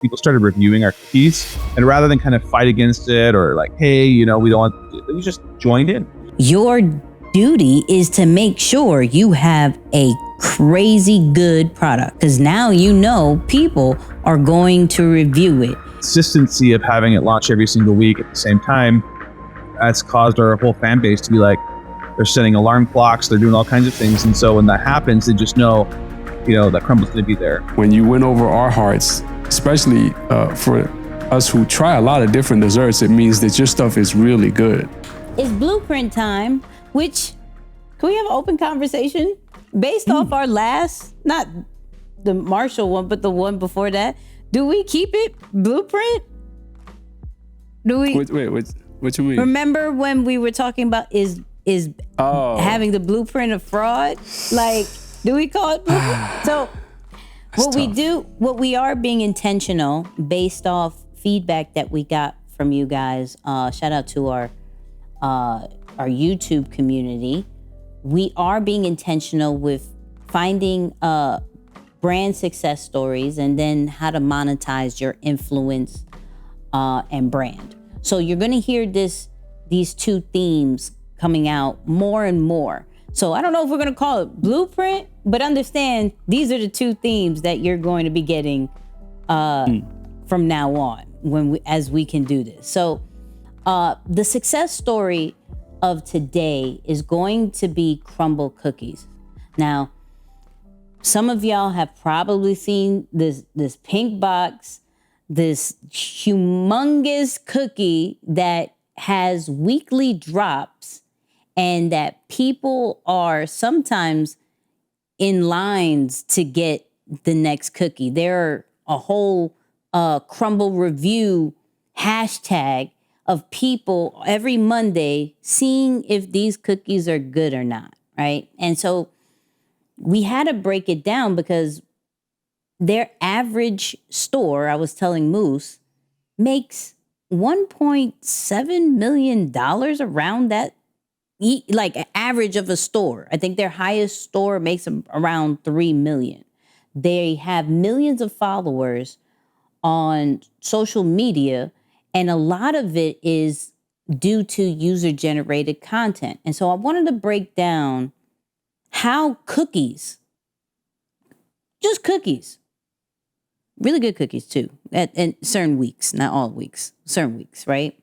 people started reviewing our cookies, and rather than kind of fight against it or like, hey, we don't want, we just joined in. Your duty is to make sure you have a crazy good product, because now people are going to review it. Consistency of having it launch every single week at the same time has caused our whole fan base to be like, they're setting alarm clocks, they're doing all kinds of things, and so when that happens, they just know that Crumbl's going to be there. When you win over our hearts, especially for us who try a lot of different desserts, it means that your stuff is really good. It's blueprint time, which, can we have an open conversation based off our last, not the Marshall one, but the one before that? Do we keep it blueprint? Do we? Wait, what you mean? Remember when we were talking about is having the blueprint of fraud? Like, do we call it blueprint? So what we are being intentional based off feedback that we got from you guys. Shout out to our YouTube community. We are being intentional with finding brand success stories and then how to monetize your influence and brand. So you're going to hear these two themes coming out more and more. So I don't know if we're going to call it blueprint, but understand these are the two themes that you're going to be getting from now on as we can do this. So the success story of today is going to be Crumbl cookies. Now, some of y'all have probably seen this pink box, this humongous cookie that has weekly drops, and that people are sometimes in lines to get the next cookie. There are a whole Crumbl review hashtag of people every Monday seeing if these cookies are good or not, right? And so we had to break it down because their average store, I was telling Moose, makes $1.7 million around that, like an average of a store. I think their highest store makes around 3 million. They have millions of followers on social media, and a lot of it is due to user-generated content. And so I wanted to break down how cookies, just cookies, really good cookies too, at certain weeks, not all weeks, certain weeks, right?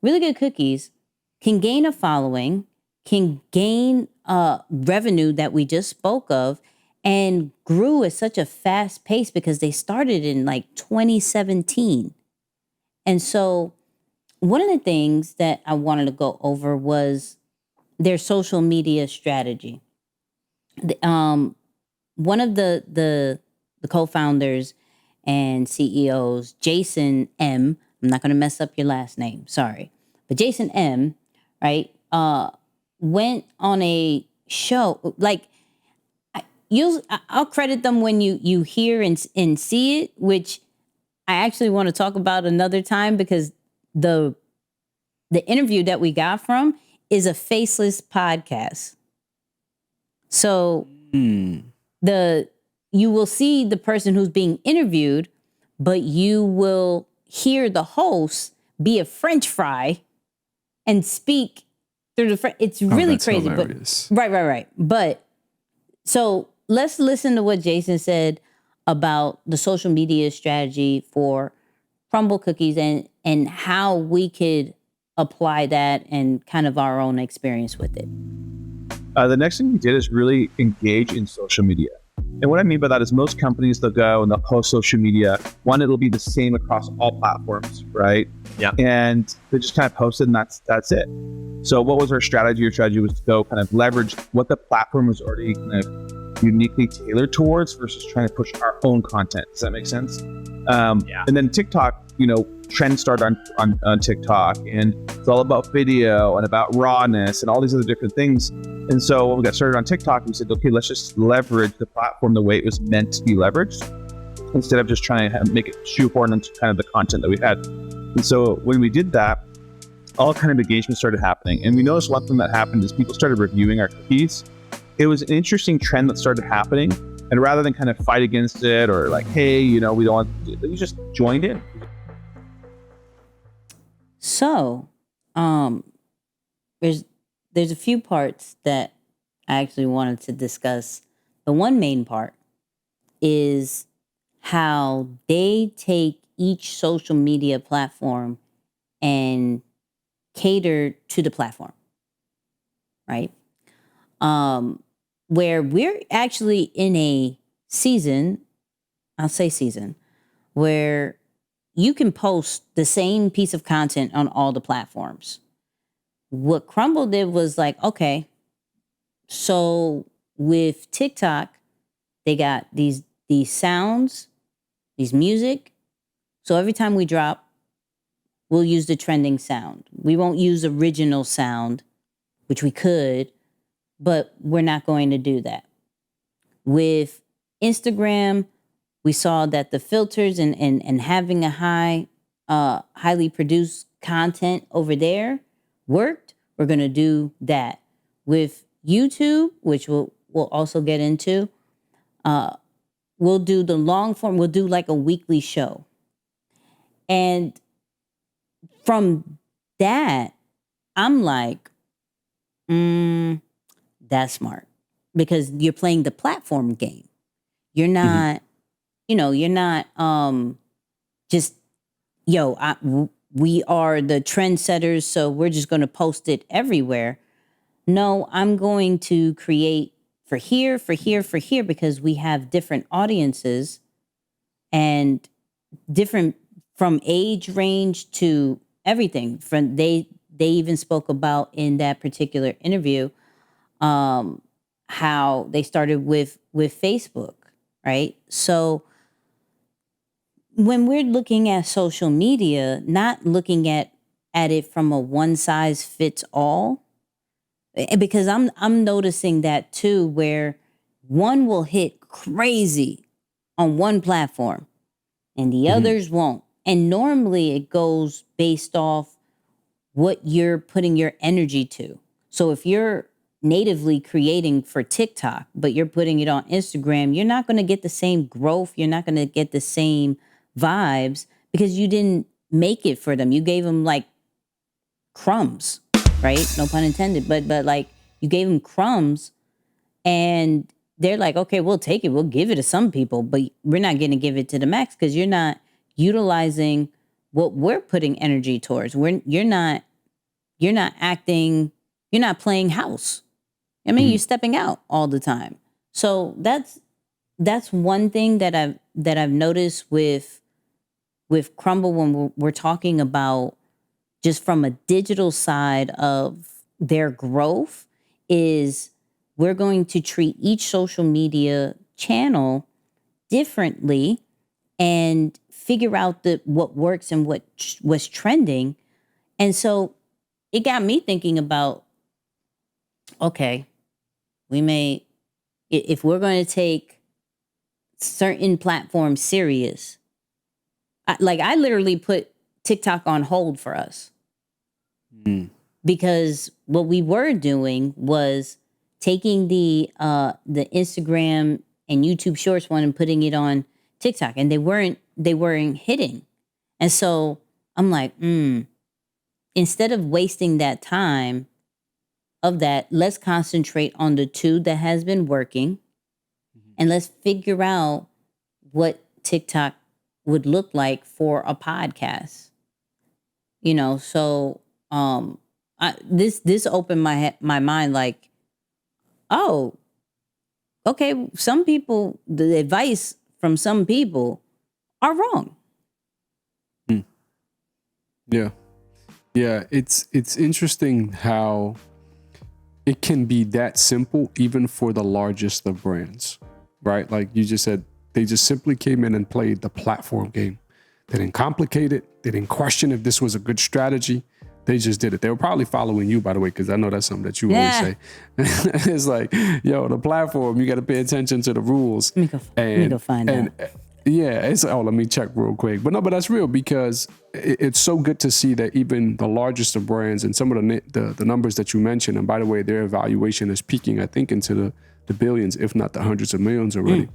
Really good cookies can gain a following, can gain revenue that we just spoke of, and grew at such a fast pace because they started in like 2017. And so one of the things that I wanted to go over was their social media strategy. One of the co-founders and CEOs, Jason M., I'm not going to mess up your last name, sorry, but Jason M., right, went on a show, like, I'll credit them when you hear and see it, which I actually want to talk about another time, because the interview that we got from is a faceless podcast. So you will see the person who's being interviewed, but you will hear the host be a French fry and speak through the it's really crazy. Hilarious. But right. But so let's listen to what Jason said about the social media strategy for Crumbl cookies and how we could apply that and kind of our own experience with it. The next thing we did is really engage in social media. And what I mean by that is most companies, they'll go and they'll post social media. One, it'll be the same across all platforms, right? Yeah. And they just kind of post it and that's it. So what was our strategy? Our strategy was to go kind of leverage what the platform was already kind of uniquely tailored towards versus trying to push our own content. Does that make sense? Yeah. And then TikTok, trends started on TikTok, and it's all about video and about rawness and all these other different things. And so when we got started on TikTok, we said, okay, let's just leverage the platform the way it was meant to be leveraged, instead of just trying to make it shoehorn into kind of the content that we had. And so when we did that, all kind of engagement started happening. And we noticed one thing that happened is people started reviewing our cookies. It was an interesting trend that started happening. And rather than kind of fight against it or like, hey, we don't want, you just joined in. So, there's a few parts that I actually wanted to discuss. The one main part is how they take each social media platform and cater to the platform, right? Where we're actually in a season, I'll say season, where you can post the same piece of content on all the platforms. What Crumbl did was like, okay, so with TikTok, they got these sounds, these music. So every time we drop, we'll use the trending sound. We won't use original sound, which we could, but we're not going to do that. With Instagram, we saw that the filters and having a highly produced content over there worked. We're going to do that. With YouTube, which we'll also get into, we'll do the long form. We'll do like a weekly show. And from that, I'm like, that's smart. Because you're playing the platform game. You're not, you're not just, we are the trendsetters, so we're just going to post it everywhere. No, I'm going to create for here, because we have different audiences and different from age range to everything. From they even spoke about in that particular interview how they started with Facebook, right? So when we're looking at social media, not looking at it from a one size fits all, because I'm noticing that too, where one will hit crazy on one platform and the others won't. And normally it goes based off what you're putting your energy to. So if you're natively creating for TikTok, but you're putting it on Instagram, you're not going to get the same growth. You're not going to get the same vibes because you didn't make it for them. You gave them like crumbs, right? No pun intended, but like you gave them crumbs and they're like, okay, we'll take it. We'll give it to some people, but we're not going to give it to the max because you're not utilizing what we're putting energy towards. You're not acting, you're not playing house. I mean, you're stepping out all the time. So that's one thing that I've noticed with Crumbl when we're talking about just from a digital side of their growth is we're going to treat each social media channel differently and figure out what works and what was trending. And so it got me thinking about, okay, if we're going to take certain platforms serious, I literally put TikTok on hold for us. Because what we were doing was taking the Instagram and YouTube Shorts one and putting it on TikTok, and they weren't hitting. And so I'm like, instead of wasting that time of that, let's concentrate on the two that has been working, and let's figure out what TikTok would look like for a podcast. So this opened my mind, like, oh, okay, some people, the advice from some people are wrong. Yeah. It's interesting how it can be that simple, even for the largest of brands, right? Like you just said, they just simply came in and played the platform game. They didn't complicate it. They didn't question if this was a good strategy. They just did it. They were probably following you, by the way, because I know that's something that you always say. It's like, the platform, you got to pay attention to the rules. Let me go find out. Yeah, let me check real quick. But that's real, because it's so good to see that even the largest of brands and some of the numbers that you mentioned, and by the way, their evaluation is peaking, I think, into the billions, if not the hundreds of millions already.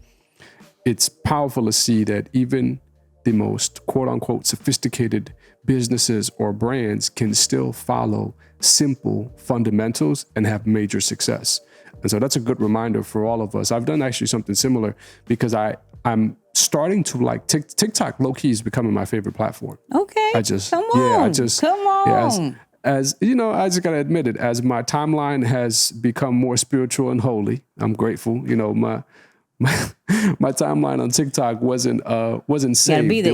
It's powerful to see that even the most quote unquote sophisticated businesses or brands can still follow simple fundamentals and have major success. And so that's a good reminder for all of us. I've done actually something similar because I'm starting to like TikTok low key is becoming my favorite platform. Okay. Come on. As you know, I just gotta admit it, as my timeline has become more spiritual and holy, I'm grateful. You know, my timeline on TikTok wasn't saved. You gotta be there.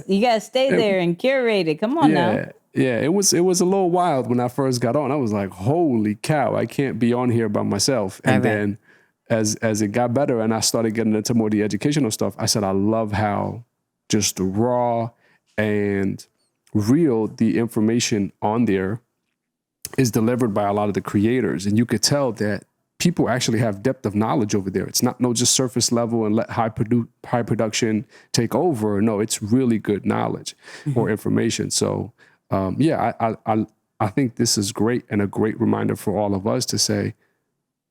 You gotta stay there and curate it. Come on now. Yeah, it was a little wild when I first got on. I was like, holy cow, I can't be on here by myself. And then as it got better and I started getting into more of the educational stuff, I said, I love how just raw and real the information on there is delivered by a lot of the creators. And you could tell that people actually have depth of knowledge over there. It's not just surface level and let high production take over. No, it's really good knowledge or information. So I think this is great and a great reminder for all of us to say,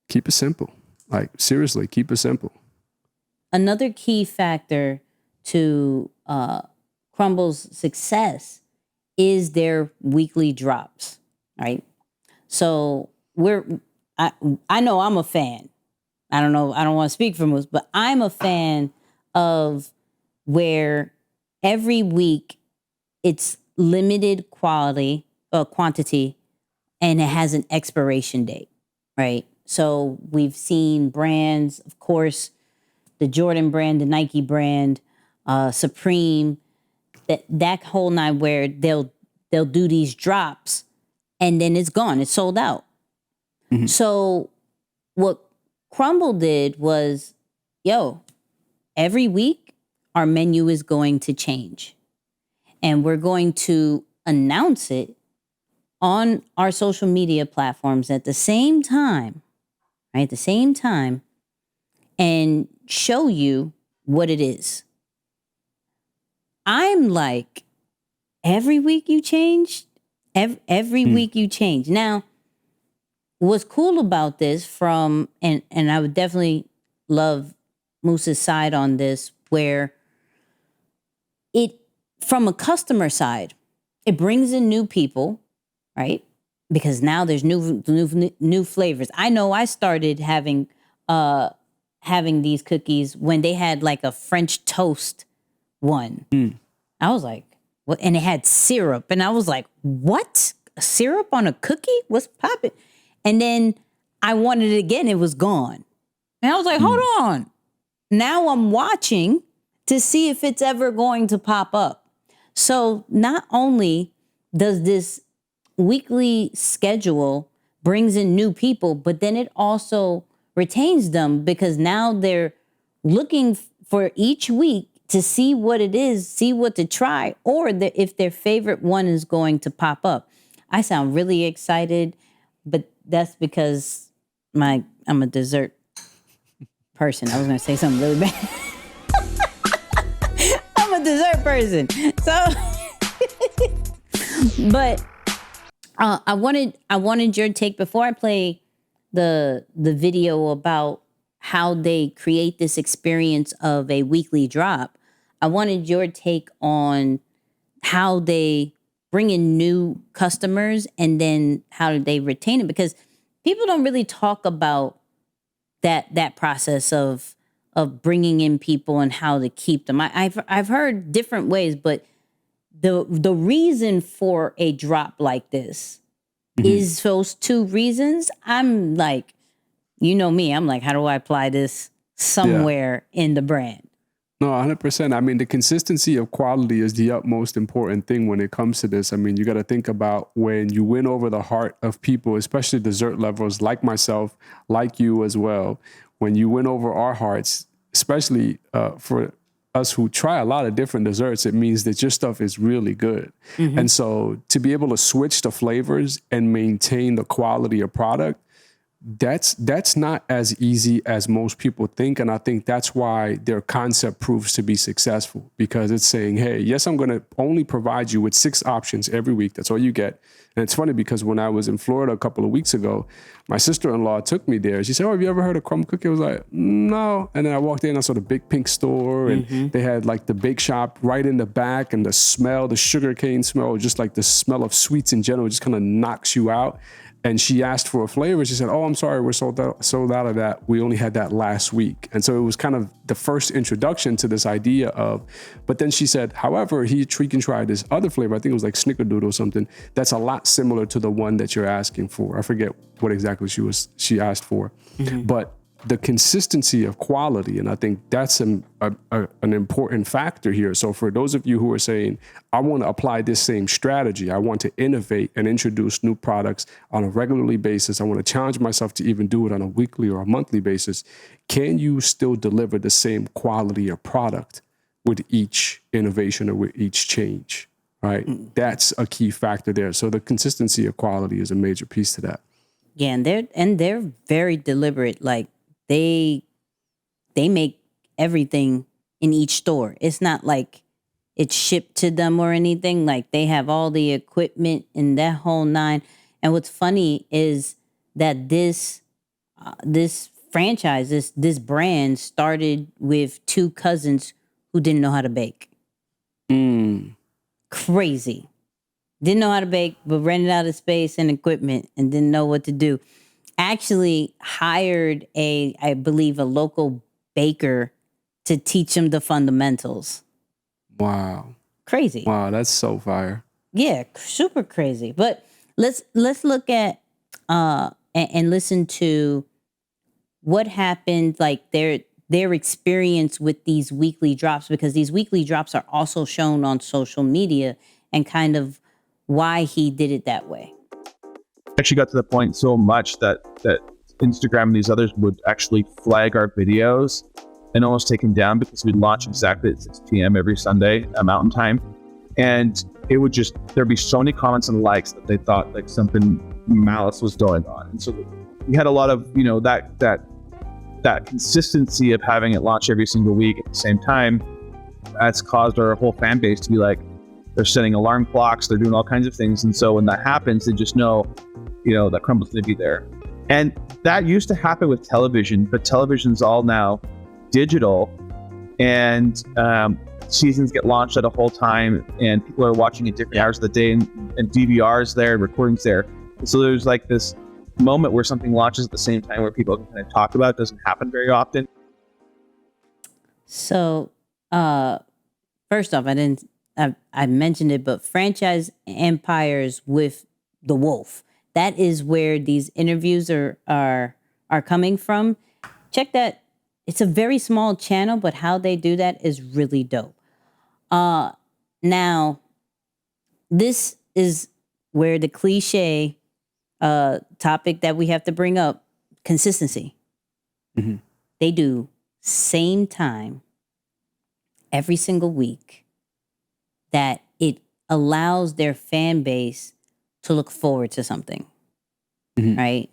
keep it simple. Like seriously, keep it simple. Another key factor to Crumbl's success is their weekly drops, right? So I know I'm a fan. I don't know. I don't want to speak for Moose, but I'm a fan of where every week it's limited quantity, and it has an expiration date, right? So we've seen brands, of course, the Jordan brand, the Nike brand, Supreme, that whole nine where they'll do these drops and then it's gone. It's sold out. So what Crumbl did was, every week our menu is going to change. And we're going to announce it on our social media platforms at the same time, right? At the same time, and show you what it is. I'm like, every week you change? Every week you change. Now, what's cool about this and I would definitely love Moose's side on this, where from a customer side, it brings in new people, right? Because now there's new flavors. I know I started having these cookies when they had like a French toast one. I was like, what? And it had syrup. And I was like, what? Syrup on a cookie? What's popping? And then I wanted it again. It was gone. And I was like, hold on. Now I'm watching to see if it's ever going to pop up. So not only does this weekly schedule brings in new people, but then it also retains them because now they're looking for each week to see what it is, see what to try, or if their favorite one is going to pop up. I sound really excited, but that's because I'm a dessert person. I was going to say something really bad. I'm a dessert person. So, but I wanted your take before I play the video about how they create this experience of a weekly drop. I wanted your take on how they bring in new customers and then how do they retain it, because people don't really talk about that process of bringing in people and how to keep them. I've heard different ways, but the reason for a drop like this is those two reasons. I'm like, you know me, I'm like, how do I apply this somewhere in the brand? No, 100%. I mean, the consistency of quality is the utmost important thing when it comes to this. I mean, you got to think about when you win over the heart of people, especially dessert lovers like myself, like you as well. When you win over our hearts, especially for us who try a lot of different desserts, it means that your stuff is really good. And so to be able to switch the flavors and maintain the quality of product, that's not as easy as most people think. And I think that's why their concept proves to be successful, because it's saying, hey, yes, I'm going to only provide you with 6 options every week. That's all you get. And it's funny because when I was in Florida a couple of weeks ago, my sister-in-law took me there. She said, "Oh, have you ever heard of Crumbl Cookie?" I was like, "No." And then I walked in, I saw the big pink store, and they had like the bake shop right in the back, and the smell, the sugar cane smell, just like the smell of sweets in general, just kind of knocks you out. And she asked for a flavor. She said, "Oh, I'm sorry, we're sold out of that. We only had that last week." And so it was kind of the first introduction to this idea of, but then she said, however, he can try this other flavor. I think it was like snickerdoodle or something. That's a lot similar to the one that you're asking for. I forget what exactly she asked for, but the consistency of quality, and I think that's an important factor here. So for those of you who are saying, I want to apply this same strategy, I want to innovate and introduce new products on a regularly basis, I want to challenge myself to even do it on a weekly or a monthly basis, can you still deliver the same quality of product with each innovation or with each change, right? That's a key factor there. So the consistency of quality is a major piece to that. Yeah, and they're very deliberate. Like they make everything in each store. It's not like it's shipped to them or anything. Like they have all the equipment and that whole nine. And what's funny is that this franchise, this brand started with two cousins who didn't know how to bake. Crazy. Didn't know how to bake, but rented out of space and equipment and didn't know what to do. Actually hired I believe a local baker to teach them the fundamentals. Wow. Crazy. Wow, that's so fire. Yeah, super crazy. But let's look at and listen to what happened, like their experience with these weekly drops, because these weekly drops are also shown on social media, and kind of why he did it that way. Actually got to the point so much that Instagram and these others would actually flag our videos and almost take them down because we'd launch exactly at 6 p.m. every Sunday Mountain Time. And it would just, there'd be so many comments and likes that they thought like something malice was going on. And so we had a lot of, that consistency of having it launch every single week at the same time. That's caused our whole fan base to be like, they're setting alarm clocks, they're doing all kinds of things. And so when that happens, they just know, that Crumbl's going to be there. And that used to happen with television, but television's all now digital, and seasons get launched at a whole time, and people are watching at different hours of the day, and DVRs there, and recordings there. And so there's like this moment where something launches at the same time where people can kind of talk about it. It doesn't happen very often. So, first off, I mentioned it, but franchise empires with the wolf. That is where these interviews are coming from. Check that. It's a very small channel, but how they do that is really dope. Now, this is where the cliche topic that we have to bring up, consistency. Mm-hmm. They do same time every single week, that it allows their fan base to look forward to something, right?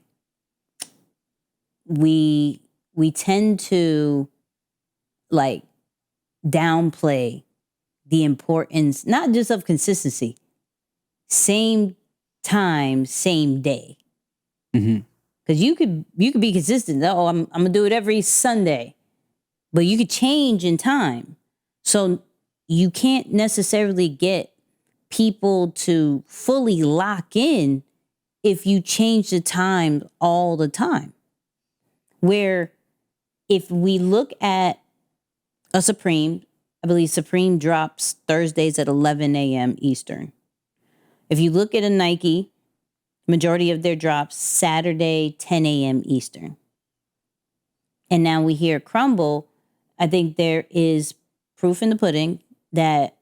We tend to like downplay the importance, not just of consistency, same time, same day. Because you could be consistent. Oh, I'm gonna do it every Sunday, but you could change in time. So you can't necessarily get people to fully lock in if you change the time all the time. Where if we look at a Supreme, I believe Supreme drops Thursdays at 11 a.m. Eastern. If you look at a Nike, majority of their drops Saturday, 10 a.m. Eastern. And now we hear Crumbl. I think there is proof in the pudding that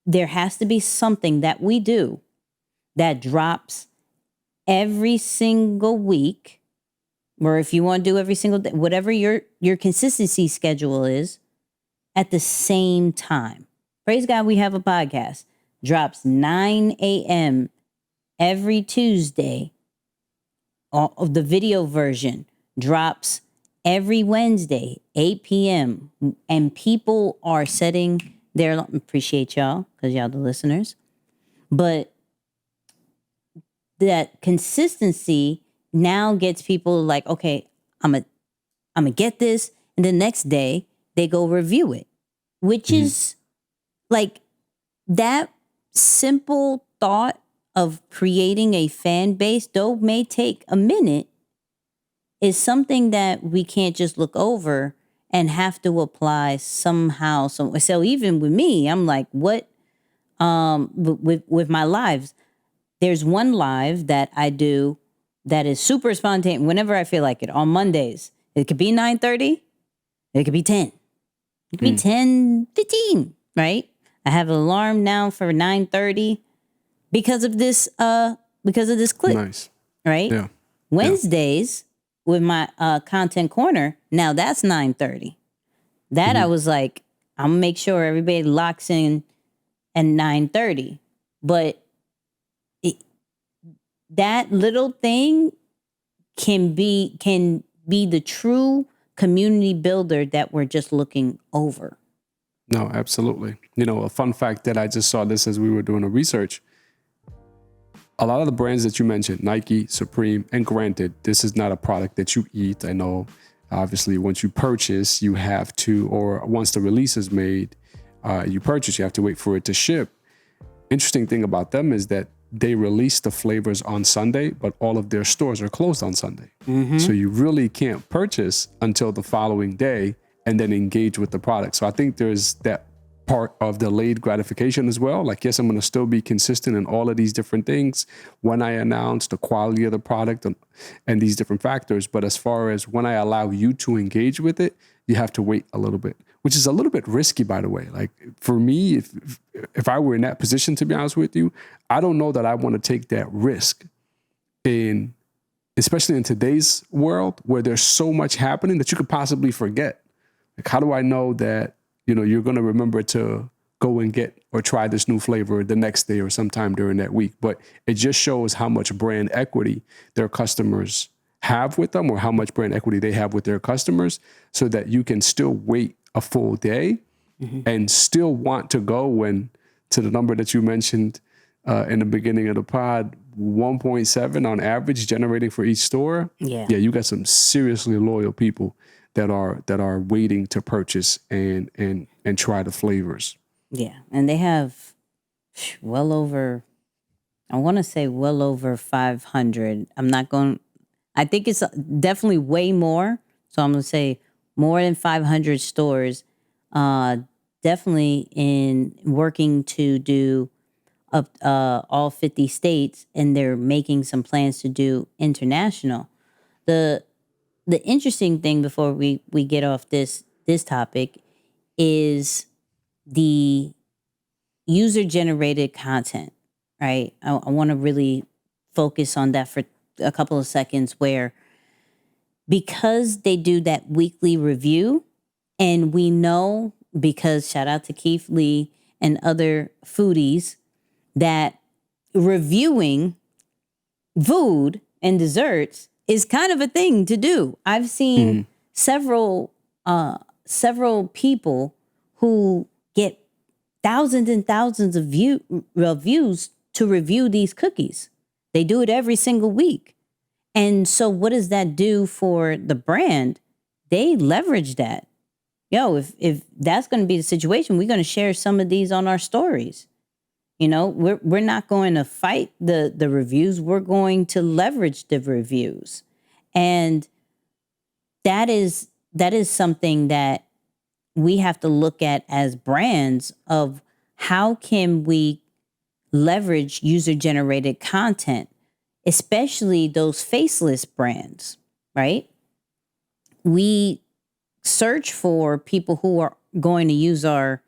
there has to be something that we do that drops every single week, or if you want to do every single day, whatever your consistency schedule is, at the same time. Praise God, we have a podcast. Drops 9 a.m. every Tuesday. Of the video version drops every Wednesday, 8 p.m. And people are setting their, appreciate y'all, because y'all the listeners. But that consistency now gets people like, okay, I'm gonna get this, and the next day they go review it, which is like that simple thought of creating a fan base, though may take a minute, is something that we can't just look over and have to apply somehow. So even with me, I'm like, what? With my lives, there's one live that I do that is super spontaneous whenever I feel like it on Mondays. It could be 9:30. It could be 10. It could be 10:15, right? I have an alarm now for 9:30 because of this clip. Nice. Right? Yeah. Wednesdays with my content corner, now that's 9:30. That I was like, I'm gonna make sure everybody locks in at 9:30. But that little thing can be the true community builder that we're just looking over. No, absolutely. You know, a fun fact that I just saw this as we were doing the research. A lot of the brands that you mentioned, Nike, Supreme, and granted, this is not a product that you eat. I know, obviously, once you purchase, you have to, or once the release is made, you purchase, you have to wait for it to ship. Interesting thing about them is that they release the flavors on Sunday, but all of their stores are closed on Sunday. So you really can't purchase until the following day and then engage with the product. So I think there's that part of delayed gratification as well. Like, yes, I'm going to still be consistent in all of these different things when I announce the quality of the product and these different factors. But as far as when I allow you to engage with it, you have to wait a little bit, which is a little bit risky, by the way. Like for me, if I were in that position, to be honest with you, I don't know that I want to take that risk especially in today's world where there's so much happening that you could possibly forget. Like, how do I know that, you know, you're going to remember to go and get or try this new flavor the next day or sometime during that week? But it just shows how much brand equity their customers have with them, or how much brand equity they have with their customers, so that you can still wait a full day and still want to go to the number that you mentioned in the beginning of the pod, 1.7 on average generating for each store. Yeah, you got some seriously loyal people that are waiting to purchase and try the flavors. Yeah, and they have well over 500. I think it's definitely way more. So I'm going to say more than 500 stores, definitely in working to do up all 50 states, and they're making some plans to do international. The interesting thing before we get off this topic is the user-generated content, right? I want to really focus on that for a couple of seconds, where because they do that weekly review, and we know, because shout out to Keith Lee and other foodies, that reviewing food and desserts is kind of a thing to do. I've seen several people who get thousands and thousands of reviews to review these cookies. They do it every single week. And so what does that do for the brand? They leverage that. If that's going to be the situation, we're going to share some of these on our stories. You know, we're not going to fight the reviews. We're going to leverage the reviews. And that is something that we have to look at as brands, of how can we leverage user-generated content, especially those faceless brands, right? We search for people who are going to use our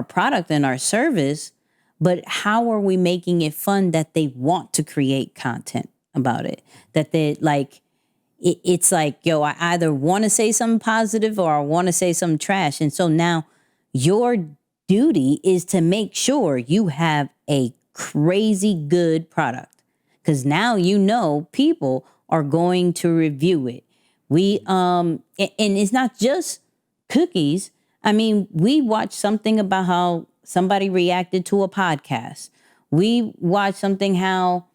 product and our service, but how are we making it fun that they want to create content about it? That they like, it's like, I either want to say something positive or I want to say something trash. And so now your duty is to make sure you have a crazy good product, because now people are going to review it. And it's not just cookies. I mean, we watched something about how somebody reacted to a podcast. We watched something how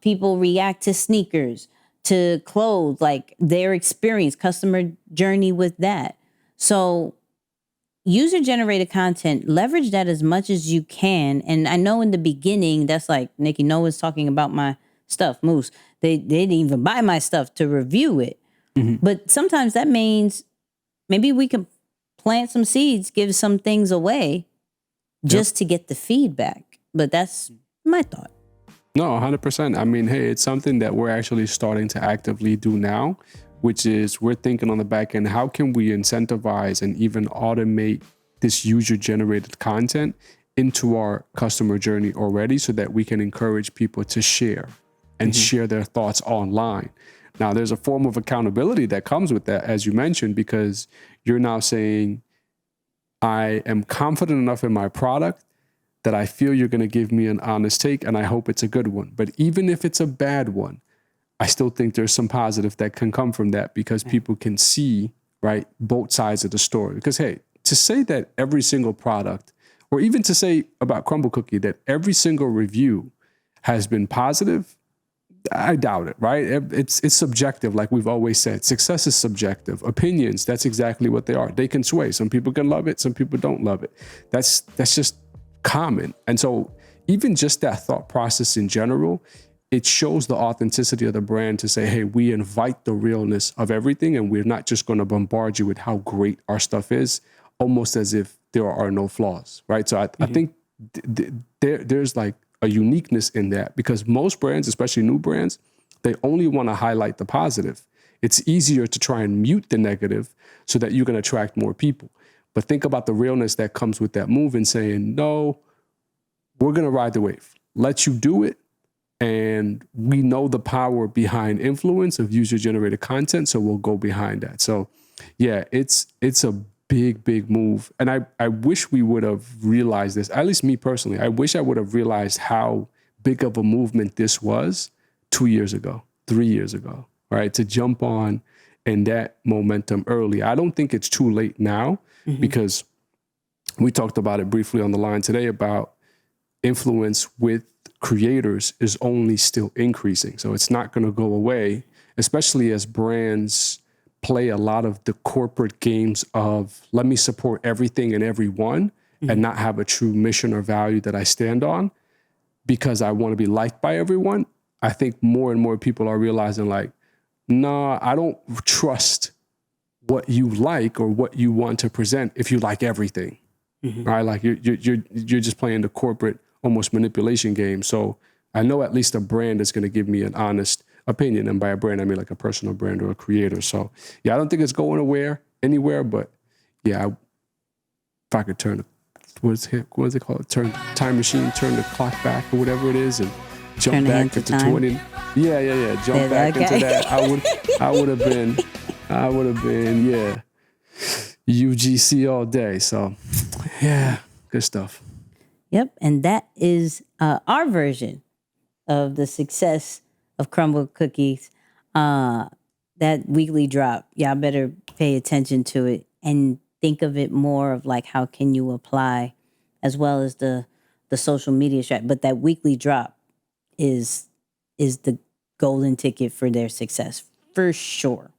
people react to sneakers, to clothes, like their experience, customer journey with that. So user generated content, leverage that as much as you can. And I know in the beginning, that's like Nicky Noah's talking about my stuff, Moose. They didn't even buy my stuff to review it. But sometimes that means maybe we can plant some seeds, give some things away just to get the feedback. But that's my thought. No, 100%. I mean, hey, it's something that we're actually starting to actively do now, which is we're thinking on the back end, how can we incentivize and even automate this user-generated content into our customer journey already so that we can encourage people to share and share their thoughts online. Now, there's a form of accountability that comes with that, as you mentioned, because you're now saying, I am confident enough in my product that I feel you're going to give me an honest take, and I hope it's a good one. But even if it's a bad one, I still think there's some positive that can come from that because people can see, right, both sides of the story. Because, hey, to say that every single product, or even to say about Crumbl Cookie that every single review has been positive, I doubt it, right? It's subjective, like we've always said. Success is subjective. Opinions, that's exactly what they are. They can sway. Some people can love it, some people don't love it. That's just common. And so even just that thought process in general, it shows the authenticity of the brand to say, hey, we invite the realness of everything, and we're not just going to bombard you with how great our stuff is, almost as if there are no flaws, right? So I think there's like a uniqueness in that because most brands, especially new brands, they only want to highlight the positive. It's easier to try and mute the negative so that you can attract more people. But think about the realness that comes with that move and saying, no, we're going to ride the wave. Let you do it. And we know the power behind influence of user-generated content, so we'll go behind that. So yeah, it's a big move. And I wish we would have realized this, at least me personally. I wish I would have realized how big of a movement this was 2 years ago, 3 years ago, right? To jump on in that momentum early. I don't think it's too late now because we talked about it briefly on the line today about influence with creators is only still increasing. So it's not going to go away, especially as brands play a lot of the corporate games of let me support everything and everyone and not have a true mission or value that I stand on because I want to be liked by everyone. I think more and more people are realizing like, no, I don't trust what you like or what you want to present if you like everything, right? Like you're just playing the corporate almost manipulation game. So I know at least a brand is going to give me an honest opinion. And by a brand, I mean like a personal brand or a creator. So yeah, I don't think it's going anywhere, but yeah, if I could turn what is it called? Turn time machine, turn the clock back or whatever it is and jump back into 20. Yeah. Jump back into that. I would have been, yeah, UGC all day. So yeah, good stuff. Yep. And that is our version of the success of Crumbl Cookies. That weekly drop. Y'all better pay attention to it and think of it more of like how can you apply as well as the social media strat. But that weekly drop is the golden ticket for their success for sure.